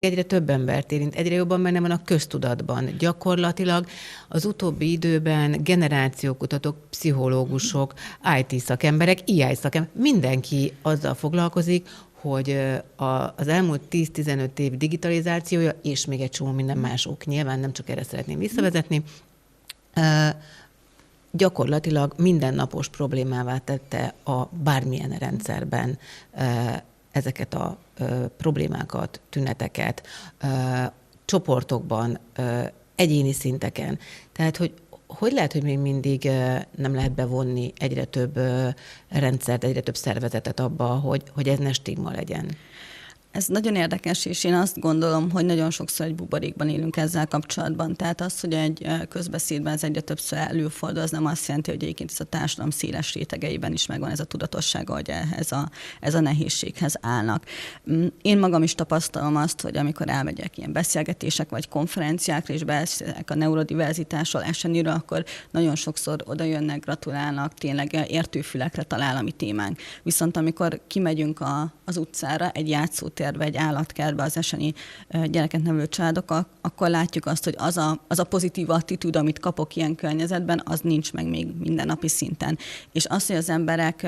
Egyre több embert érint, egyre jobban benne van a köztudatban. Gyakorlatilag az utóbbi időben generációkutatók, pszichológusok, IT szakemberek, AI szakemberek, mindenki azzal foglalkozik, hogy az elmúlt 10-15 év digitalizációja, és még egy csomó minden más ok, nyilván nem csak erre szeretném visszavezetni, gyakorlatilag mindennapos problémává tette a bármilyen rendszerben ezeket a problémákat, tüneteket, csoportokban, egyéni szinteken. Tehát, hogy lehet, hogy még mindig nem lehet bevonni egyre több rendszert, egyre több szervezetet abba, hogy ez ne stigma legyen? Ez nagyon érdekes, és én azt gondolom, hogy nagyon sokszor egy buborékban élünk ezzel kapcsolatban. Tehát az, hogy egy közbeszédben ez egyre többször előfordul, az nem azt jelenti, hogy egyébként ez a társadalom széles rétegeiben is megvan ez a tudatossága, hogy ez a nehézséghez állnak. Én magam is tapasztalom azt, hogy amikor elmegyek ilyen beszélgetések vagy konferenciákra, és beszélek a neurodiverzitásról, SNI-ről, akkor nagyon sokszor oda jönnek, gratulálnak, tényleg értőfülekre talál a mi témánk. Viszont amikor kimegyünk az utcára, egy játszótérbe, egy állatkertbe az eseni gyereket nevelő családokkal, akkor látjuk azt, hogy az a pozitív attitűd, amit kapok ilyen környezetben, az nincs meg még mindennapi szinten. És az, hogy az emberek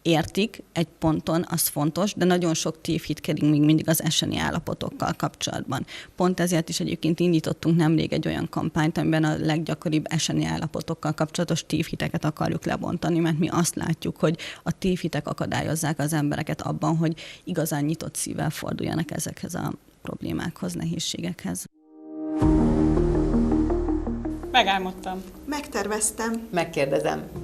értik egy ponton, az fontos, de nagyon sok tévhit kering még mindig az eseni állapotokkal kapcsolatban. Pont ezért is egyébként indítottunk nemrég egy olyan kampányt, amiben a leggyakoribb eseni állapotokkal kapcsolatos tévhiteket akarjuk lebontani, mert mi azt látjuk, hogy a tévhitek akadályozzák az embereket abban, hogy igazán nyitott szívvel forduljanak ezekhez a problémákhoz, nehézségekhez. Megálmodtam. Megterveztem. Megkérdezem.